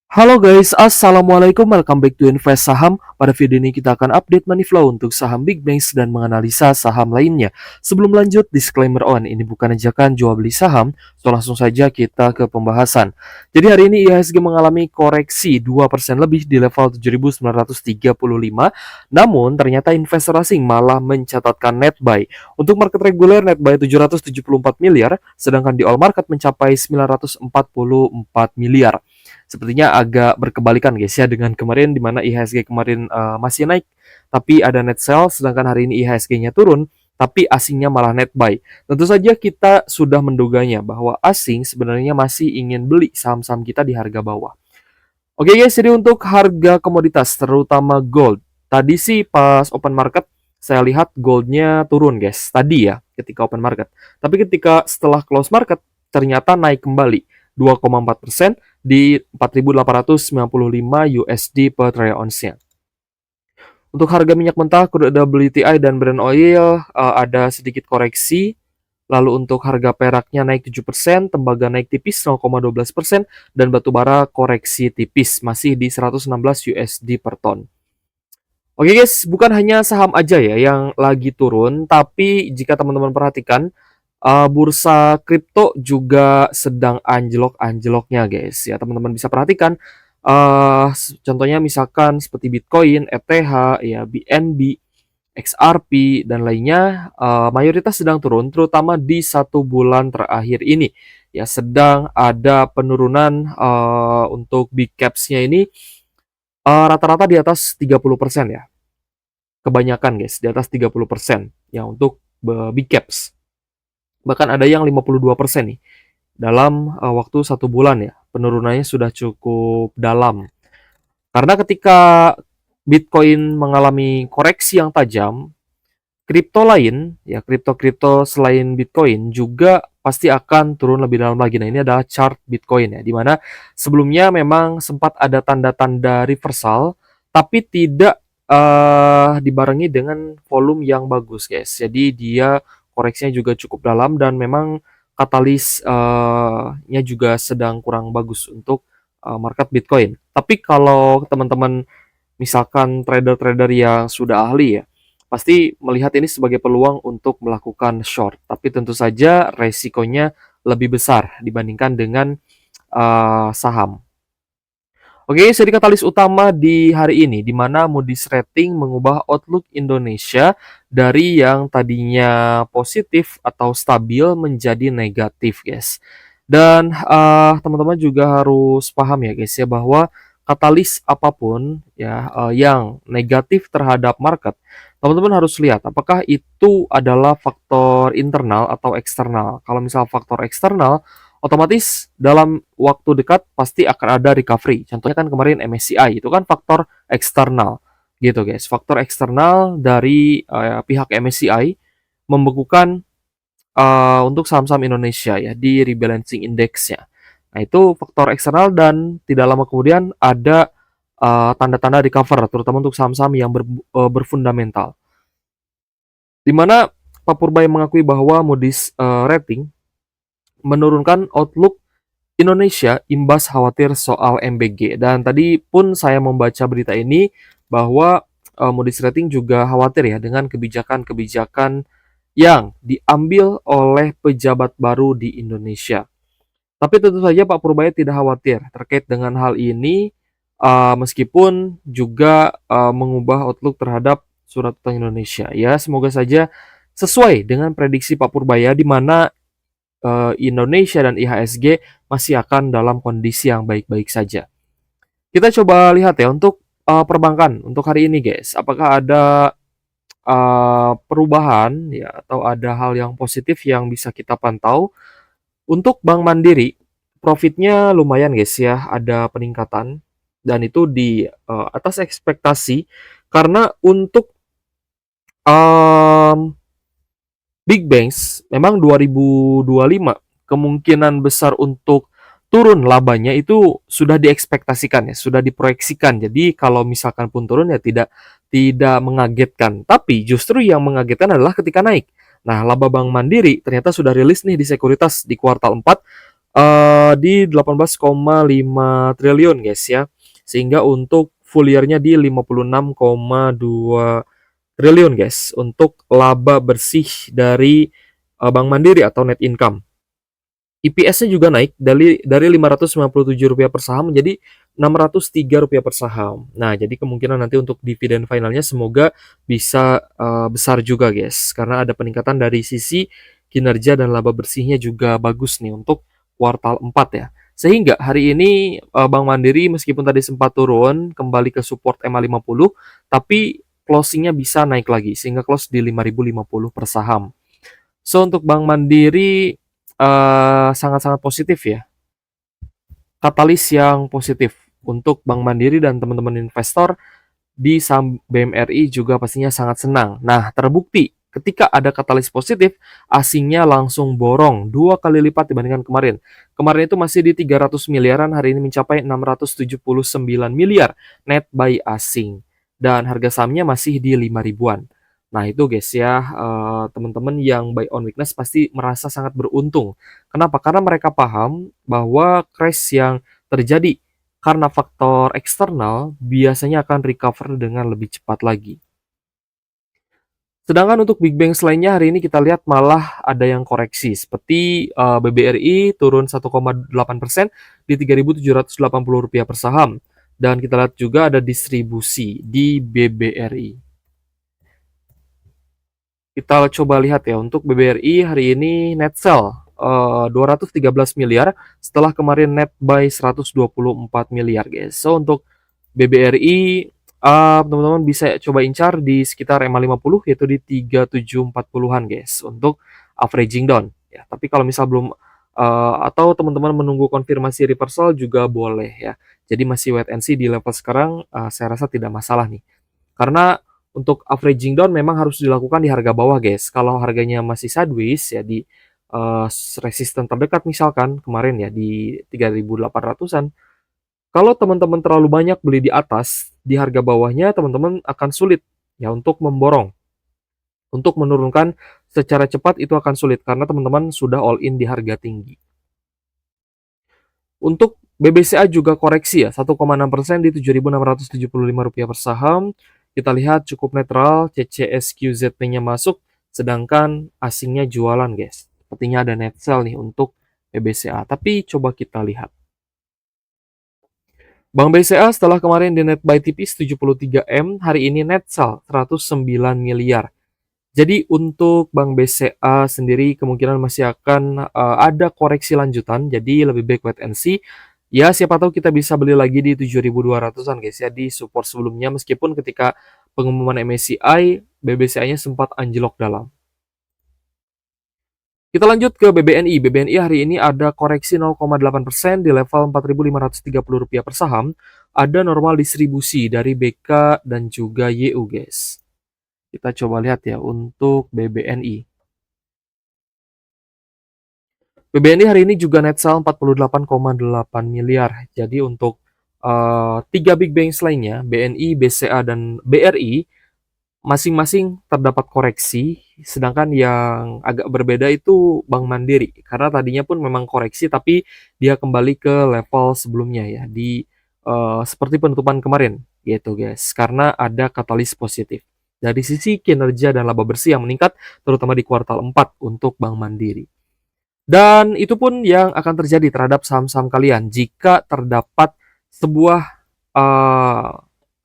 Halo guys, assalamualaikum, welcome back to Invest Saham. Pada video ini kita akan update money flow untuk saham big banks dan menganalisa saham lainnya. Sebelum lanjut, disclaimer on, ini bukan ajakan jual beli saham, so langsung saja kita ke pembahasan. Jadi hari ini IHSG mengalami koreksi 2% lebih di level 7.935, namun ternyata investor asing malah mencatatkan net buy. Untuk market reguler net buy 774 miliar, sedangkan di all market mencapai 944 miliar. Sepertinya agak berkebalikan guys ya dengan kemarin di mana IHSG kemarin masih naik tapi ada net sell, sedangkan hari ini IHSG-nya turun tapi asingnya malah net buy. Tentu saja kita sudah menduganya bahwa asing sebenarnya masih ingin beli saham-saham kita di harga bawah. Oke guys, jadi untuk harga komoditas terutama gold. Tadi sih pas open market saya lihat goldnya turun guys. Tadi ya ketika open market. Tapi ketika setelah close market ternyata naik kembali 2,4% di 4.895 USD per troy ounce-nya. Untuk harga minyak mentah, crude WTI dan Brent oil ada sedikit koreksi. Lalu untuk harga peraknya naik 7%, tembaga naik tipis 0,12%, dan batu bara koreksi tipis masih di 116 USD per ton. Oke guys, bukan hanya saham aja ya yang lagi turun, tapi jika teman-teman perhatikan, bursa kripto juga sedang anjlok-anjloknya guys ya, teman-teman bisa perhatikan contohnya misalkan seperti Bitcoin, ETH, ya BNB, XRP dan lainnya mayoritas sedang turun terutama di 1 bulan terakhir ini ya, sedang ada penurunan untuk big caps-nya ini rata-rata di atas 30% ya. Kebanyakan guys di atas 30% ya untuk big caps. Bahkan ada yang 52% nih dalam waktu 1 bulan ya. Penurunannya sudah cukup dalam. Karena ketika Bitcoin mengalami koreksi yang tajam, kripto lain ya, kripto-kripto selain Bitcoin juga pasti akan turun lebih dalam lagi. Nah, ini adalah chart Bitcoin ya, di mana sebelumnya memang sempat ada tanda-tanda reversal tapi tidak dibarengi dengan volume yang bagus guys. Jadi dia koreksinya juga cukup dalam dan memang katalisnya juga sedang kurang bagus untuk market Bitcoin. Tapi kalau teman-teman misalkan trader-trader yang sudah ahli ya, pasti melihat ini sebagai peluang untuk melakukan short. Tapi tentu saja resikonya lebih besar dibandingkan dengan saham. Oke, jadi katalis utama di hari ini, di mana Moody's Rating mengubah outlook Indonesia dari yang tadinya positif atau stabil menjadi negatif, guys. Dan teman-teman juga harus paham ya, guys ya, bahwa katalis apapun ya yang negatif terhadap market, teman-teman harus lihat apakah itu adalah faktor internal atau eksternal. Kalau misal faktor eksternal, otomatis dalam waktu dekat pasti akan ada recovery. Contohnya kan kemarin MSCI itu kan faktor eksternal gitu guys. Faktor eksternal dari pihak MSCI membekukan untuk saham-saham Indonesia ya di rebalancing index-nya. Nah, itu faktor eksternal dan tidak lama kemudian ada tanda-tanda recover terutama untuk saham-saham yang berfundamental. Di mana Pak Purbaya mengakui bahwa Moody's Rating menurunkan outlook Indonesia imbas khawatir soal MBG. Dan tadi pun saya membaca berita ini bahwa Moody's Rating juga khawatir ya dengan kebijakan-kebijakan yang diambil oleh pejabat baru di Indonesia. Tapi tentu saja Pak Purbaya tidak khawatir terkait dengan hal ini, meskipun juga mengubah outlook terhadap surat utang Indonesia. Ya, semoga saja sesuai dengan prediksi Pak Purbaya di mana Indonesia dan IHSG masih akan dalam kondisi yang baik-baik saja. Kita coba lihat ya untuk perbankan untuk hari ini guys. Apakah ada perubahan ya atau ada hal yang positif yang bisa kita pantau? Untuk Bank Mandiri, profitnya lumayan guys ya, ada peningkatan dan itu di atas ekspektasi karena untuk big banks memang 2025 kemungkinan besar untuk turun labanya itu sudah diekspektasikan ya, sudah diproyeksikan. Jadi kalau misalkan pun turun ya tidak mengagetkan. Tapi justru yang mengagetkan adalah ketika naik. Nah, laba Bank Mandiri ternyata sudah rilis nih di sekuritas di kuartal 4 di 18,5 triliun guys ya. Sehingga untuk full year-nya di 56,2 triliun guys untuk laba bersih dari Bank Mandiri atau net income. EPS-nya juga naik dari Rp597 per saham menjadi Rp603 per saham. Nah, jadi kemungkinan nanti untuk dividen finalnya semoga bisa besar juga guys, karena ada peningkatan dari sisi kinerja dan laba bersihnya juga bagus nih untuk kuartal 4 ya. Sehingga hari ini Bank Mandiri meskipun tadi sempat turun kembali ke support MA50, tapi closing-nya bisa naik lagi sehingga close di 5.050 per saham. So untuk Bank Mandiri sangat-sangat positif ya, katalis yang positif untuk Bank Mandiri dan teman-teman investor di saham BMRI juga pastinya sangat senang. Nah, terbukti ketika ada katalis positif, asingnya langsung borong 2 kali lipat dibandingkan kemarin. Kemarin itu masih di 300 miliaran, hari ini mencapai 679 miliar net buy asing. Dan harga sahamnya masih di 5 ribuan. Nah itu guys ya, teman-teman yang buy on weakness pasti merasa sangat beruntung. Kenapa? Karena mereka paham bahwa crash yang terjadi karena faktor eksternal biasanya akan recover dengan lebih cepat lagi. Sedangkan untuk big bank lainnya hari ini kita lihat malah ada yang koreksi seperti BBRI turun 1,8% di Rp3.780 per saham. Dan kita lihat juga ada distribusi di BBRI. Kita coba lihat ya untuk BBRI hari ini net sell 213 miliar setelah kemarin net buy 124 miliar guys. So untuk BBRI teman-teman bisa coba incar di sekitar MA50 yaitu di 3740-an guys untuk averaging down ya. Tapi kalau misal belum atau teman-teman menunggu konfirmasi reversal juga boleh ya. Jadi masih wait and see di level sekarang saya rasa tidak masalah nih. Karena untuk averaging down memang harus dilakukan di harga bawah guys. Kalau harganya masih sideways ya di resisten terdekat misalkan kemarin ya di 3.800-an. Kalau teman-teman terlalu banyak beli di atas, di harga bawahnya teman-teman akan sulit ya untuk memborong. Untuk menurunkan secara cepat itu akan sulit karena teman-teman sudah all in di harga tinggi. Untuk BBCA juga koreksi ya, 1,6% di Rp7.675 per saham. Kita lihat cukup netral, CCSQZP-nya masuk, sedangkan asingnya jualan guys. Sepertinya ada net sell nih untuk BBCA, tapi coba kita lihat. Bank BCA setelah kemarin di net buy tipis 73M, hari ini net sell 109 miliar. Jadi untuk Bank BCA sendiri kemungkinan masih akan ada koreksi lanjutan, jadi lebih baik wait and see. Ya siapa tahu kita bisa beli lagi di 7.200-an guys ya, di support sebelumnya meskipun ketika pengumuman MSCI, BBCA-nya sempat anjlok dalam. Kita lanjut ke BBNI. BBNI hari ini ada koreksi 0,8% di level Rp4.530 per saham. Ada normal distribusi dari BK dan juga YU guys. Kita coba lihat ya untuk BBNI. BBNI hari ini juga net sell 48,8 miliar. Jadi untuk tiga big banks lainnya, BNI, BCA, dan BRI, masing-masing terdapat koreksi, sedangkan yang agak berbeda itu Bank Mandiri. Karena tadinya pun memang koreksi, tapi dia kembali ke level sebelumnya ya, di seperti penutupan kemarin, gitu guys. Karena ada katalis positif. Dari sisi kinerja dan laba bersih yang meningkat, terutama di kuartal 4 untuk Bank Mandiri. Dan itu pun yang akan terjadi terhadap saham-saham kalian jika terdapat sebuah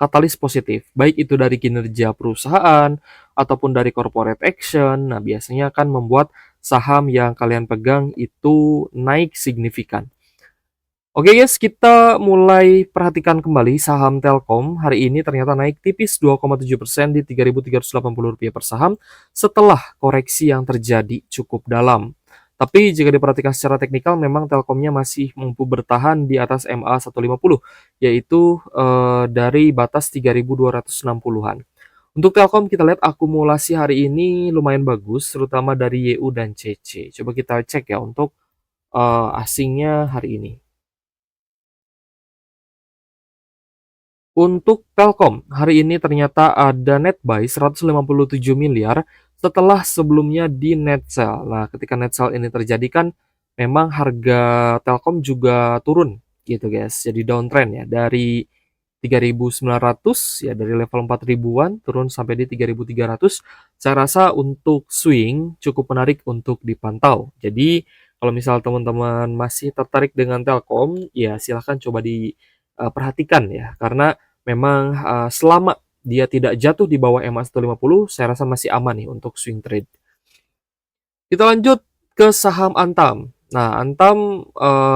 katalis positif, baik itu dari kinerja perusahaan ataupun dari corporate action. Nah, biasanya akan membuat saham yang kalian pegang itu naik signifikan. Oke guys, kita mulai perhatikan kembali saham Telkom. Hari ini ternyata naik tipis 2,7% di Rp3.380 per saham setelah koreksi yang terjadi cukup dalam. Tapi jika diperhatikan secara teknikal, memang Telkomnya masih mampu bertahan di atas MA 150, yaitu dari batas 3.260-an. Untuk Telkom kita lihat akumulasi hari ini lumayan bagus, terutama dari YU dan CC. Coba kita cek ya untuk asingnya hari ini. Untuk Telkom, hari ini ternyata ada net buy 157 miliar setelah sebelumnya di net sell. Nah, ketika net sell ini terjadi kan memang harga Telkom juga turun gitu guys. Jadi downtrend ya dari 3.900 ya, dari level 4 ribuan turun sampai di 3.300. Saya rasa untuk swing cukup menarik untuk dipantau. Jadi kalau misal teman-teman masih tertarik dengan Telkom, ya silahkan coba diperhatikan ya, karena memang selama dia tidak jatuh di bawah MA 150, saya rasa masih aman nih untuk swing trade. Kita lanjut ke saham Antam. Nah, Antam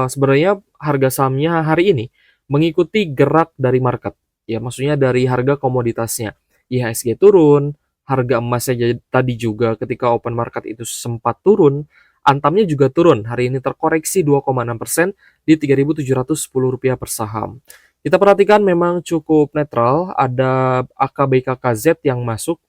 sebenarnya harga sahamnya hari ini mengikuti gerak dari market. Ya, maksudnya dari harga komoditasnya. IHSG turun, harga emasnya tadi juga ketika open market itu sempat turun, Antamnya juga turun. Hari ini terkoreksi 2,6% di Rp3.710 per saham. Kita perhatikan memang cukup netral, ada AKBKKZ yang masuk,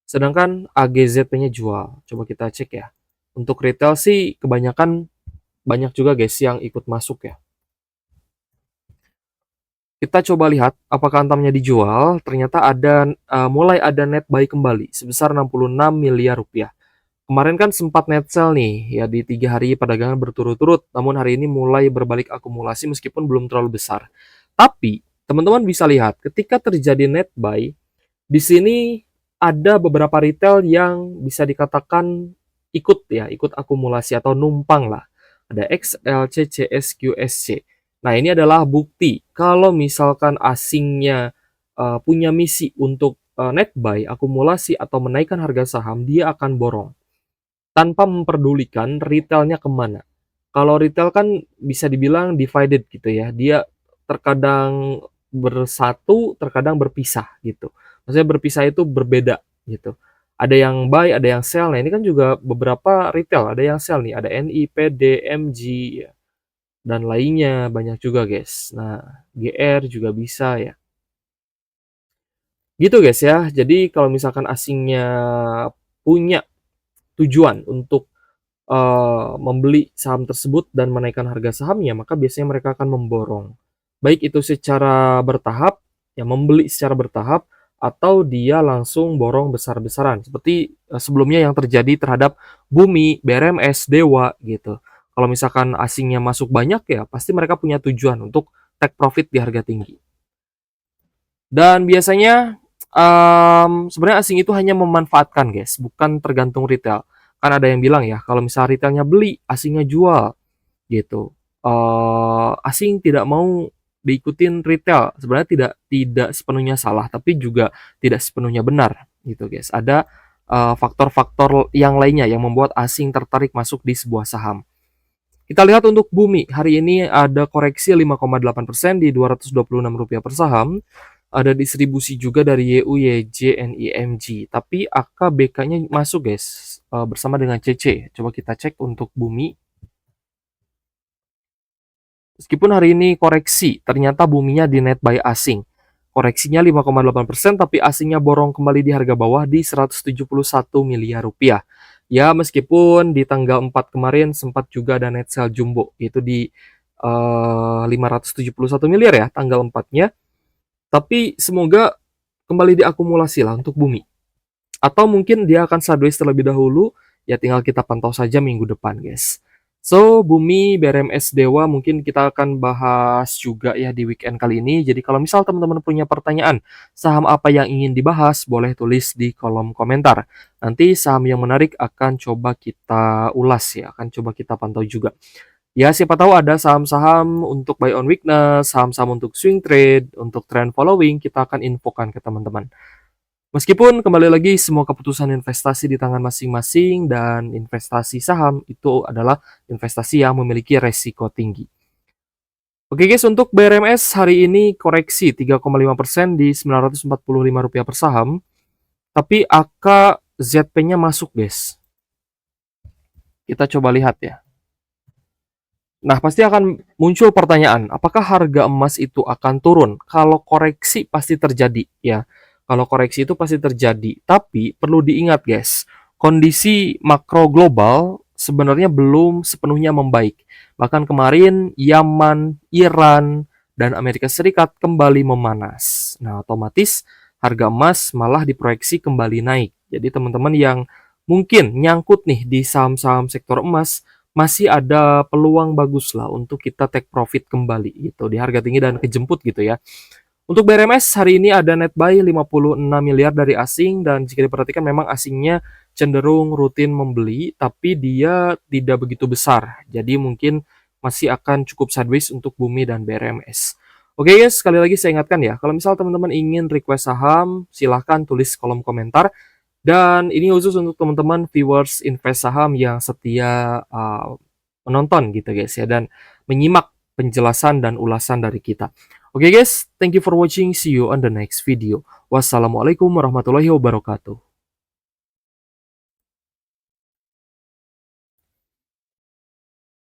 sedangkan AGZP-nya jual. Coba kita cek ya. Untuk retail sih kebanyakan banyak juga guys yang ikut masuk ya. Kita coba lihat apakah Antamnya dijual. Ternyata mulai ada net buy kembali sebesar 66 miliar rupiah. Kemarin kan sempat net sell nih ya di 3 hari perdagangan berturut-turut. Namun hari ini mulai berbalik akumulasi meskipun belum terlalu besar. Tapi teman-teman bisa lihat ketika terjadi net buy, di sini ada beberapa retail yang bisa dikatakan ikut akumulasi atau numpang lah. Ada XL, CCS, QSC. Nah, ini adalah bukti kalau misalkan asingnya punya misi untuk net buy, akumulasi atau menaikkan harga saham, dia akan borong tanpa memperdulikan retailnya kemana. Kalau retail kan bisa dibilang divided gitu ya, dia terkadang bersatu, terkadang berpisah gitu. Maksudnya berpisah itu berbeda gitu. Ada yang buy, ada yang sell. Nah, ini kan juga beberapa retail, ada yang sell nih, ada NI, PD, MG, ya, dan lainnya banyak juga guys. Nah, GR juga bisa ya. Gitu guys ya. Jadi kalau misalkan asingnya punya tujuan untuk membeli saham tersebut dan menaikkan harga sahamnya, maka biasanya mereka akan memborong. Baik itu secara bertahap, ya membeli secara bertahap, atau dia langsung borong besar-besaran. Seperti sebelumnya yang terjadi terhadap Bumi, BRMS, Dewa gitu. Kalau misalkan asingnya masuk banyak ya, pasti mereka punya tujuan untuk take profit di harga tinggi. Dan biasanya sebenarnya asing itu hanya memanfaatkan guys, bukan tergantung retail. Kan ada yang bilang ya, kalau misalnya retailnya beli, asingnya jual gitu. Asing tidak mau diikutin retail. Sebenarnya tidak sepenuhnya salah, tapi juga tidak sepenuhnya benar gitu guys. Ada faktor-faktor yang lainnya yang membuat asing tertarik masuk di sebuah saham. Kita lihat untuk Bumi, hari ini ada koreksi 5,8% di Rp226 per saham. Ada distribusi juga dari YU, YJ, NIMG. Tapi AKBK-nya masuk guys, bersama dengan CC. Coba kita cek untuk Bumi. Meskipun hari ini koreksi, ternyata Buminya di net buy asing. Koreksinya 5,8%, tapi asingnya borong kembali di harga bawah di 171 miliar rupiah. Ya, meskipun di tanggal 4 kemarin sempat juga ada net sell jumbo, itu di 571 miliar ya, tanggal 4-nya. Tapi semoga kembali diakumulasi lah untuk Bumi. Atau mungkin dia akan sideways terlebih dahulu, ya tinggal kita pantau saja minggu depan guys. So, Bumi, BRMS, Dewa mungkin kita akan bahas juga ya di weekend kali ini. Jadi kalau misal teman-teman punya pertanyaan, saham apa yang ingin dibahas, boleh tulis di kolom komentar. Nanti saham yang menarik akan coba kita ulas ya, akan coba kita pantau juga. Ya, siapa tahu ada saham-saham untuk buy on weakness, saham-saham untuk swing trade, untuk trend following, kita akan infokan ke teman-teman. Meskipun kembali lagi semua keputusan investasi di tangan masing-masing dan investasi saham itu adalah investasi yang memiliki resiko tinggi. Oke guys, untuk BRMS hari ini koreksi 3,5% di Rp945 per saham. Tapi AKZP-nya masuk guys. Kita coba lihat ya. Nah, pasti akan muncul pertanyaan, apakah harga emas itu akan turun? Kalau koreksi pasti terjadi ya. Kalau koreksi itu pasti terjadi, tapi perlu diingat guys, kondisi makro global sebenarnya belum sepenuhnya membaik. Bahkan kemarin Yaman, Iran, dan Amerika Serikat kembali memanas. Nah, otomatis harga emas malah diproyeksi kembali naik. Jadi teman-teman yang mungkin nyangkut nih di saham-saham sektor emas, masih ada peluang bagus lah untuk kita take profit kembali gitu di harga tinggi dan kejemput gitu ya. Untuk BRMS hari ini ada net buy 56 miliar dari asing, dan jika diperhatikan memang asingnya cenderung rutin membeli tapi dia tidak begitu besar. Jadi mungkin masih akan cukup sideways untuk Bumi dan BRMS. Oke guys, sekali lagi saya ingatkan ya, kalau misal teman-teman ingin request saham, silahkan tulis kolom komentar. Dan ini khusus untuk teman-teman viewers invest saham yang setia menonton gitu guys ya, dan menyimak penjelasan dan ulasan dari kita. Oke guys, thank you for watching. See you on the next video. Wassalamualaikum warahmatullahi wabarakatuh.